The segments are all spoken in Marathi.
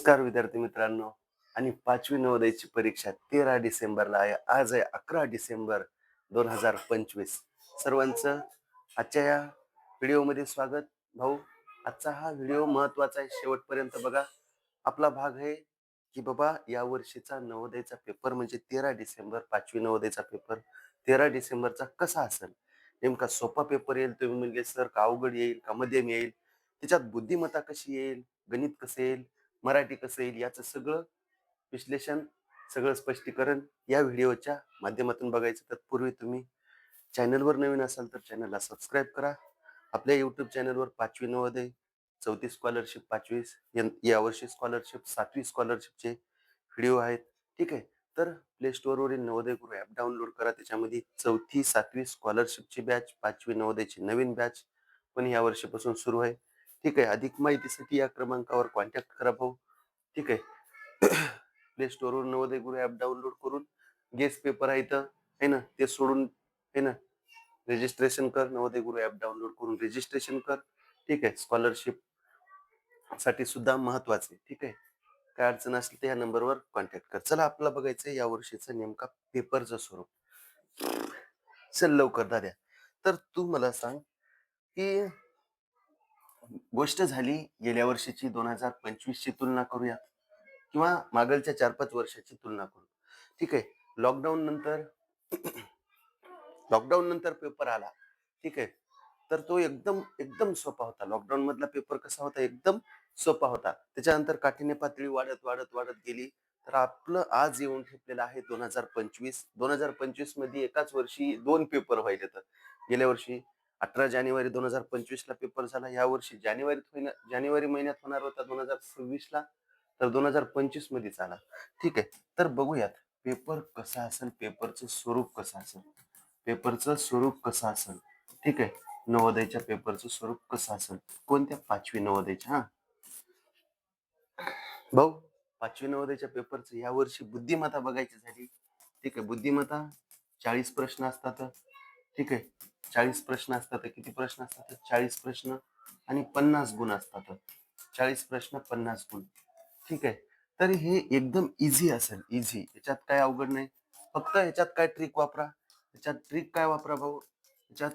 नमस्कार विद्यार्थी मित्रांनो आणि 5वी नवोदयची परीक्षा 13 डिसेंबरला आहे. आज आहे 11 डिसेंबर 2025. सर्वांचं आजच्या या व्हिडिओमध्ये स्वागत. भाऊ, आजचा हा व्हिडिओ महत्वाचा आहे, शेवटपर्यंत बघा. आपला भाग आहे की बाबा या वर्षीचा नवोदयचा पेपर म्हणजे 13 डिसेंबर 5वी नवोदयचा पेपर 13 डिसेंबरचा कसा असेल. नेमका सोपा पेपर येईल तुम्ही म्हणजे सर, का अवघड येईल, का मध्यम येईल, त्याच्यात बुद्धिमत्ता कशी येईल, गणित कसं येईल, मराठी कसं येईल, याचं सगळं विश्लेषण, सगळं स्पष्टीकरण या व्हिडिओच्या माध्यमातून बघायचं. तत्पूर्वी तुम्ही चॅनलवर नवीन असाल तर चॅनलला सबस्क्राईब करा. आपल्या युट्यूब चॅनलवर 5वी नवोदय, 4थी स्कॉलरशिप, 5वी यावर्षी स्कॉलरशिप, 7वी स्कॉलरशिपचे व्हिडिओ आहेत. ठीक आहे. तर प्ले स्टोअरवरील नवोदय गुरु ॲप डाउनलोड करा. त्याच्यामध्ये 4थी 7वी स्कॉलरशिपची बॅच, 5वी नवोदयची नवीन बॅच पण या वर्षीपासून सुरू आहे. ठीक आहे. अधिक माहितीसाठी या क्रमांकावर कॉन्टॅक्ट करा भाऊ. ठीक आहे. प्ले स्टोअरवर नवोदय गुरु ॲप डाउनलोड करून गेस्ट पेपर आहे इथं आहे ना, ते सोडून आहे ना, रजिस्ट्रेशन कर. नवोदय गुरु ॲप डाउनलोड करून रजिस्ट्रेशन कर. ठीक आहे. स्कॉलरशिप साठी सुद्धा महत्वाचे. ठीक आहे. काय अडचण असेल तर या नंबरवर कॉन्टॅक्ट कर. चला, आपल्याला बघायचं या वर्षीचं नेमका पेपरचं स्वरूप. चल लवकर दाद्या. तर तू मला सांग की गोष्ट झाली गेल्या वर्षीची 2025 ची तुलना करूया किंवा मागलच्या 4-5 वर्षाची तुलना करू. ठीक आहे. लॉकडाऊन नंतर लॉकडाऊन नंतर पेपर आला. ठीक आहे. तर तो एकदम एकदम सोपा होता. लॉकडाऊन मधला पेपर कसा होता? एकदम सोपा होता. त्याच्यानंतर काठिण्य पातळी वाढत वाढत वाढत गेली. तर आपलं आज येऊन ठेपलेलं आहे 2025. 2025 मध्ये एकाच वर्षी 2 पेपर व्हायले. तर गेल्या वर्षी 18 जानेवारी 2025 ला पेपर झाला. या वर्षी जानेवारी महिन्यात होणार होता 2026 ला, तर 2025 मध्ये झाला. ठीक आहे. तर बघूयात पेपर कसा असेल, पेपरचं स्वरूप कसं असेल, पेपरचं स्वरूप कसं असेल. ठीक आहे. नवोदयच्या पेपरचं स्वरूप कसं असेल, कोणत्या 5वी नवोदयच्या. हा भाऊ, 5वी नवोदयच्या पेपरचं या वर्षी बुद्धिमत्ता बघायची झाली. ठीक आहे. बुद्धिमत्ता 40 प्रश्न असतात. ठीक आहे. 40 प्रश्न असतात. किती प्रश्न असतात? 40 प्रश्न आणि 50 गुण असतात. 40 प्रश्न 50 गुण. ठीक आहे. तर हे एकदम इझी असेल, इझी. याच्यात काय अवघड नाही. फक्त ह्याच्यात काय ट्रिक वापरा, ह्याच्यात ट्रिक काय वापरा भाऊ, ह्याच्यात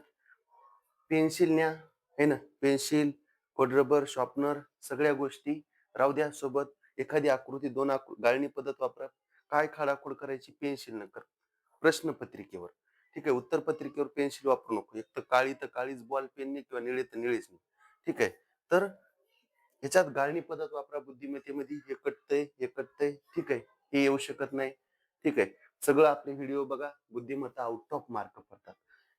पेन्सिल न्या, है ना, पेन्सिल, खोडरबर, शॉर्पनर, सगळ्या गोष्टी राहू द्या सोबत. एखादी आकृती, 2 गाळणी पद्धत वापरा. काय खाडाखोड करायची पेन्सिल न कर, प्रश्नपत्रिकेवर. ठीक आहे. उत्तर पत्रिकेवर पेन्सिल वापरू नको. एक तर काळी तर काळीच बॉल पेनने किंवा निळे तर निळेच नाही. ठीक आहे. तर ह्याच्यात गाळणी पद्धत वापरा. बुद्धिमत्तेमध्ये हे कटतंय, हे कटतंय. ठीक आहे. हे येऊ शकत नाही. ठीक आहे. सगळं आपले व्हिडिओ बघा. बुद्धिमत्ता आउट ऑफ मार्क पडतात.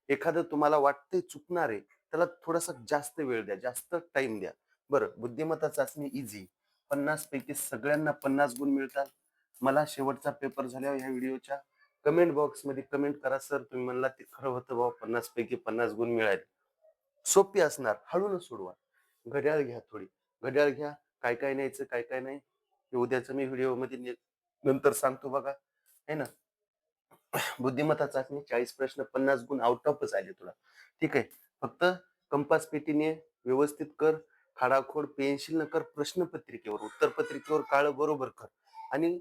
एखादं तुम्हाला वाटतंय चुकणार आहे, त्याला थोडासा जास्त वेळ द्या, जास्त टाइम द्या. बरं, बुद्धिमत्ता चाचणी इझी. 50 पैकी सगळ्यांना 50 गुण मिळतात. मला शेवटचा पेपर झाल्यावर ह्या व्हिडिओच्या कमेंट बॉक्स मध्ये कमेंट करा, सर तुम्ही म्हणला ते खरं होतं बाबा, 50 पैकी 50 गुण मिळाले. सोपी असणार, हळून सोडवा. घड्याळ घ्या थोडी, घड्याळ घ्या. काय काय न्यायचं, काय काय नाही, हे उद्याचं मी व्हिडिओ मध्ये नंतर सांगतो बघा, है ना. बुद्धिमत्ता चाचणी 40 प्रश्न 50 गुण आउट ऑफच आले तुला. ठीक आहे. फक्त कंपास पेटीने व्यवस्थित कर. खाडाखोड पेन्सिल न कर. प्रश्नपत्रिकेवर, उत्तर पत्रिकेवर काळ बरोबर कर आणि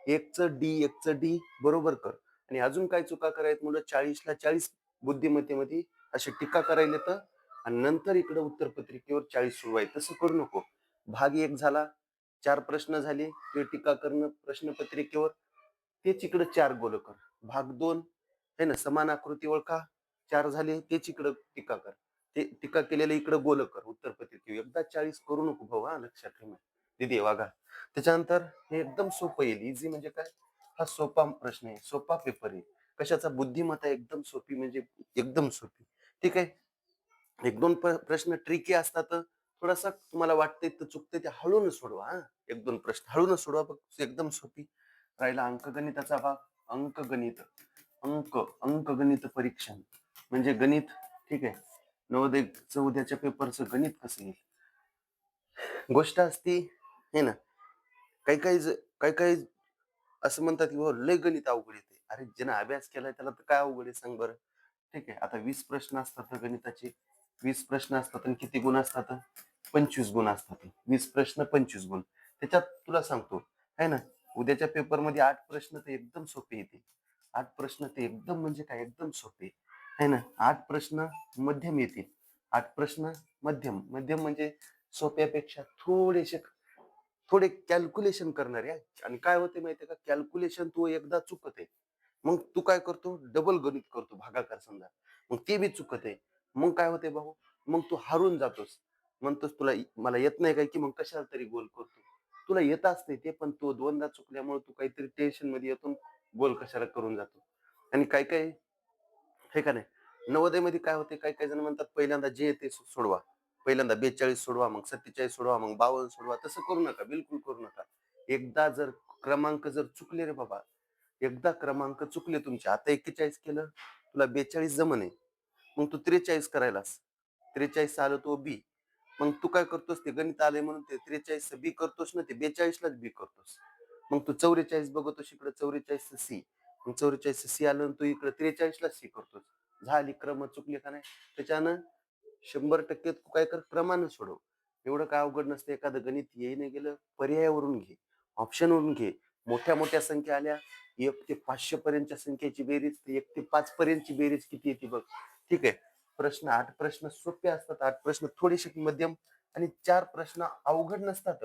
एकचं डी बरोबर कर. आणि अजून काय चुका करायत मुलं, 40ला 40 बुद्धिमत्तेमध्ये अशी टीका करायला तर, आणि नंतर इकडे उत्तर पत्रिकेवर 40 सोडवाय. तसं करू नको. भाग 1 झाला, 4 प्रश्न झाले, ते टीका करणं प्रश्नपत्रिकेवर, तेच इकडे 4 गोल कर. भाग 2 है ना, समान आकृती ओळखा, 4 झाले, तेच इकडं टीका कर. ते टीका केलेलं इकडे गोल कर उत्तर पत्रिकेवर. एकदा 40 करू नको भाऊ, हा लक्षात ठेवा. दिदी वागा. त्याच्यानंतर हे एकदम सोपं येईल. इझी म्हणजे काय, हा सोपा प्रश्न आहे, सोपा पेपर आहे. कशाचा? बुद्धिमत्ता एकदम सोपी, म्हणजे एकदम सोपी. ठीक आहे. 1-2 प्रश्न ट्रिकी असतात. थोडासा तुम्हाला वाटतंय तर चुकतंय ते हळून सोडवा. हा, 1-2 प्रश्न हळून सोडवा, फक्त एकदम सोपी. राहिला अंकगणिताचा भाग. अंकगणित, अंकगणित परीक्षण म्हणजे गणित. ठीक आहे. नवोदयचं उद्याच्या पेपरचं गणित कसं येईल. गोष्ट असती, हे ना, काही काही काही काही असं म्हणतात की "हो, लय गणित अवघड येते." अरे, ज्यानं अभ्यास केलाय त्याला तर काय अवघड आहे सांग बरं. ठीक आहे. आता 20 प्रश्न असतात गणिताचे. 20 प्रश्न असतात आणि किती गुण असतात? 25 गुण असतात. 20 प्रश्न 25 गुण. त्याच्यात तुला सांगतो आहे ना, उद्याच्या पेपरमध्ये 8 प्रश्न ते एकदम सोपे येतील. 8 प्रश्न ते एकदम म्हणजे काय एकदम सोपे आहे ना. 8 प्रश्न मध्यम येतील. 8 प्रश्न मध्यम. मध्यम म्हणजे सोप्यापेक्षा थोडे कॅल्क्युलेशन करणारे आहे. आणि काय होते माहितीये का, कॅल्क्युलेशन तू एकदा चुकत आहे, मग तू काय करतो, डबल गणित करतो, भागाकार समजा, मग ते बी चुकत आहे. मग काय होते भाऊ, मग तू हारून जातोस. म्हणतोस तुला मला येत नाही काय, की मग कशाला तरी गोल करतो. तुला येत असते ते, पण तो दोनदा चुकल्यामुळे तू काहीतरी टेन्शन मध्ये येतो, गोल कशाला करून जातो. आणि काय काय हे का नाही, नवोदयमध्ये काय होते, काही काही जण म्हणतात पहिल्यांदा जे येते सोडवा, पहिल्यांदा 42 सोडवा, मग 47 सोडवा, मग 52 सोडवा. तसं करू नका, बिलकुल करू नका. एकदा जर क्रमांक जर चुकले रे बाबा, एकदा क्रमांक चुकले तुमचे, आता 41 केलं, तुला 42 जमन आहे, मग तू 43 करायलास, 43 आलं तो बी, मग तू काय करतोस, ते गणित आले म्हणून ते 43 बी करतोस ना, ते 42लाच बी करतोस. मग तू 44 बघतोस इकडे, 44 सी, मग 44 सी आलं, तू इकडे 43ला सी करतोस. झाली, क्रम चुकले का नाही. त्याच्यानं 100% तू काय कर, क्रमानं सोडव. एवढं काय अवघड नसतं. एखादं गणित येईन गेलं, पर्यायावरून घे, ऑप्शन वरून घे. मोठ्या मोठ्या संख्या आल्या, 1 ते 500 पर्यंतच्या संख्येची बेरीज, 1 ते 5 पर्यंतची बेरीज किती येते बघ. ठीक आहे. प्रश्न 8 प्रश्न सोपे असतात, 8 प्रश्न थोडेसे मध्यम, आणि 4 प्रश्न अवघड नसतात,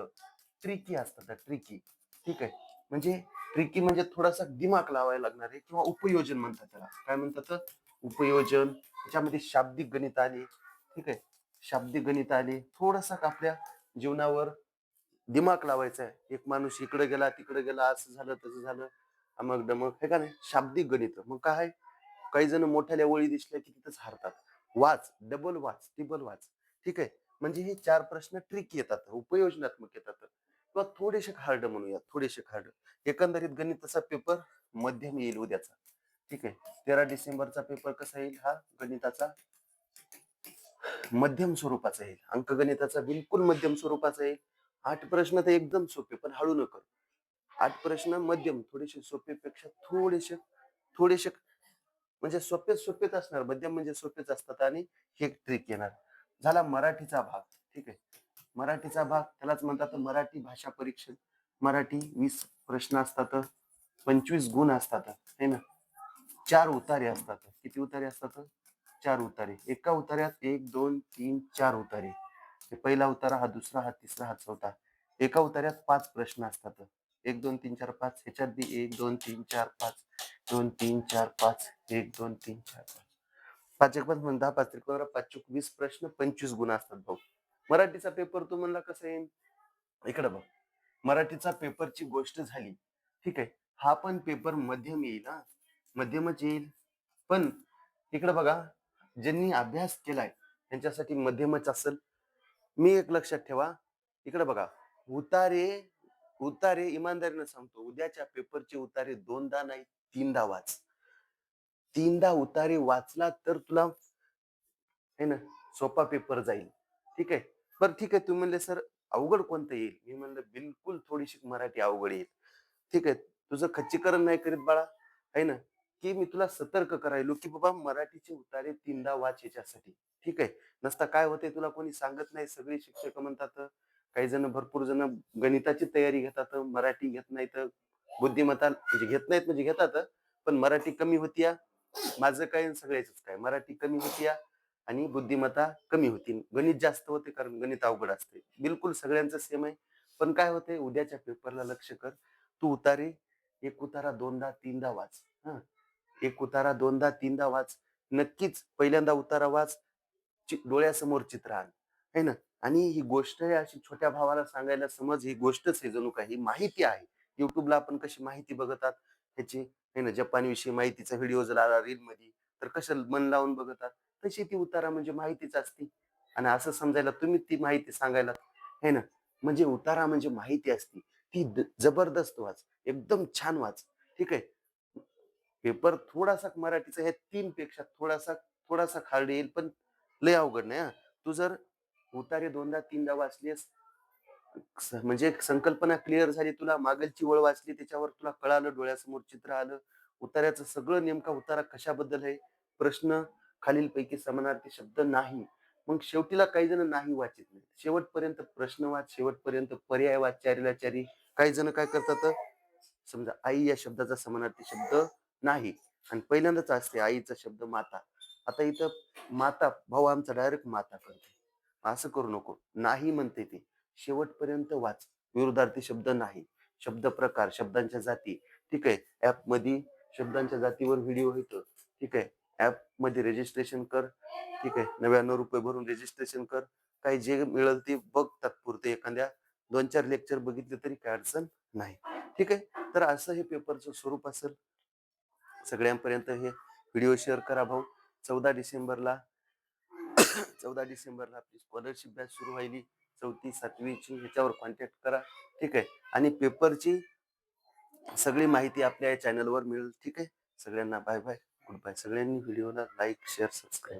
ट्रिकी असतात, ट्रिकी. ठीक आहे. म्हणजे ट्रिकी म्हणजे थोडासा दिमाग लावायला लागणार आहे, किंवा उपयोजन म्हणतात त्याला. काय म्हणतात, उपयोजन. त्याच्यामध्ये शाब्दिक गणित आले. ठीक आहे. शाब्दिक गणित आले, थोडासा आपल्या जीवनावर दिमाग लावायचा आहे. एक माणूस इकडे गेला, तिकडे गेला, असं झालं, तसं झालं, अमक डमक, हे का नाही, शाब्दिक गणित. मग काय, काही जण मोठ्याल्या ओळी दिसल्या की तिथंच हारतात. वाच, डबल वाच, टिबल वाच. ठीक आहे. म्हणजे हे 4 प्रश्न ट्रिक येतात, उपयोजनात्मक येतात, किंवा थोडेसे हार्ड म्हणूया, थोडेसे हार्ड. एकंदरीत गणिताचा पेपर मध्यम येईल उद्याचा. ठीक आहे. 13 डिसेंबरचा पेपर कसा येईल, हा गणिताचा मध्यम स्वरूपाचा येईल. अंकगणिताचा बिलकुल मध्यम स्वरूपाचा येईल. 8 प्रश्न तर एकदम सोपे, पण हळू नको. 8 प्रश्न मध्यम, थोडेसे सोपेपेक्षा थोडेसे म्हणजे सोपेच असणार. मध्यम म्हणजे सोपेच असतात, आणि हे ट्रिक येणार. झाला मराठीचा भाग. ठीक आहे. मराठीचा भाग त्यालाच म्हणतात मराठी भाषा परीक्षण. मराठी 20 प्रश्न असतात, 25 गुण असतात, है ना. 4 उतारे असतात. किती उतारे असतात, 4 उतारे. एका उतार्यात 1 2 3 4 उतारे. पहिला उतारा, हा दुसरा, हा तिसरा, हा चौथा. एका उतार्यात 5 प्रश्न असतात. 1 2 3 4 5. ह्याच्यात बी 1 2 3 4 5, 2 3 4 5, 1 2 3 4 5. 5 एक 5 म्हणजे 10, 5 त्रिक 5 चूक 20 प्रश्न, 25 गुण असतात भाऊ. मराठीचा पेपर तू म्हणला कसं येईल, इकडे बघ. मराठीचा पेपरची गोष्ट झाली. ठीक आहे. हा पण पेपर मध्यम येईल, हा मध्यमच येईल. पण इकडे बघा, ज्यांनी अभ्यास केलाय त्यांच्यासाठी मध्यमच असेल. मी एक लक्षात ठेवा, इकडे बघा, उतारे उतारे इमानदारीने सांगतो, उद्याच्या पेपरचे उतारे 2दा नाही, 3दा वाच. 3दा उतारे वाचला तर तुला है ना, सोपा पेपर जाईल. ठीक आहे. बरं ठीक आहे, तुम्ही म्हणले सर अवघड कोणतं येईल, मी म्हणलं बिलकुल थोडीशी मराठी अवघड येईल. ठीक आहे. तुझं खच्चीकरण नाही करीत बाळा, आहे ना, की मी तुला सतर्क करायलो, की बाबा मराठीचे उतारे 3दा वाच याच्यासाठी. ठीक आहे. नसता काय होते, तुला कोणी सांगत नाही. सगळे शिक्षक म्हणतात, काही जण, भरपूर जण गणिताची तयारी घेतात, मराठी घेत नाहीत. बुद्धिमत्ता म्हणजे घेत नाहीत, म्हणजे घेतात, पण मराठी कमी होती. माझं काय सगळ्याच काय, मराठी कमी होती आणि बुद्धिमत्ता कमी होती. गणित जास्त होते, कारण गणित अवघड असते. बिलकुल सगळ्यांचं सेम आहे. पण काय होते, उद्याच्या पेपरला लक्ष कर. तू उतारे, एक उतारा 2दा 3दा वाच. हा, एक उतारा 2दा 3दा वाच. नक्कीच पहिल्यांदा उतारा वाच, डोळ्यासमोर चित्र आण, है ना. आणि ही गोष्ट आहे अशी छोट्या भावाला सांगायला, समज ही गोष्टच आहे, जणू काही माहिती आहे. युट्यूबला आपण कशी माहिती बघतात त्याची, है ना, जपान विषयी माहितीचा व्हिडिओ जर आला रील मध्ये, तर कसं मन लावून बघतात, तशी ती उतारा म्हणजे माहितीच असते. आणि असं समजायला तुम्ही ती माहिती सांगायला, है ना, म्हणजे उतारा म्हणजे माहिती असते. ती जबरदस्त वाच, एकदम छान वाच. ठीक आहे. पेपर थोडासा मराठीचा ह्या 3 पेक्षा थोडासा थोडासा खाली येईल, पण लय अवघड नाही हा. तू जर उतारे 2दा 3दा वाचलीस, म्हणजे संकल्पना क्लिअर झाली, तुला मागलची वळ वाचली, त्याच्यावर तुला कळालं, डोळ्यासमोर चित्र आलं, उतार्याचं सगळं, नेमका उतारा कशाबद्दल आहे, प्रश्न खालीलपैकी समानार्थी शब्द नाही, मग शेवटीला काही जण नाही वाचित नाही, शेवटपर्यंत प्रश्न वाच, शेवटपर्यंत पर्याय वाच, चारीला चारी. काही जण काय करतात, समजा आई या शब्दाचा समानार्थी शब्द नाही आणि पहिल्यांदाच असते आईचा शब्द माता. आता इथं माता, भाऊ आमचा डायरेक्ट माता करते, असं करू नको. नाही म्हणते ती, शेवटपर्यंत वाच. विरुद्धार्थी शब्द नाही, शब्द प्रकार, शब्दांच्या जाती. ठीक आहे, ऍप मध्ये शब्दांच्या जातीवर व्हिडिओ येतो. ठीक आहे, ऍप मध्ये रजिस्ट्रेशन कर. ठीक आहे, 99 रुपये भरून रजिस्ट्रेशन कर. काही जे मिळेल ते बघ तात्पुरते, एखाद्या 2-4 लेक्चर बघितले तरी काय अडचण नाही. ठीक आहे, तर असं हे पेपरचं स्वरूप असेल. सगळ्यांपर्यंत हे व्हिडिओ शेअर करा भाऊ. 14 डिसेंबरला 14 डिसेंबरला आपली स्कॉलरशिप बॅच सुरू व्हायली, 4थी 7वीची. ह्याच्यावर कॉन्टॅक्ट करा. ठीक आहे, आणि पेपरची सगळी माहिती आपल्या या चॅनलवर मिळेल. ठीक आहे, सगळ्यांना बाय बाय, गुड बाय. सगळ्यांनी व्हिडिओला लाईक, शेअर, सबस्क्राईब.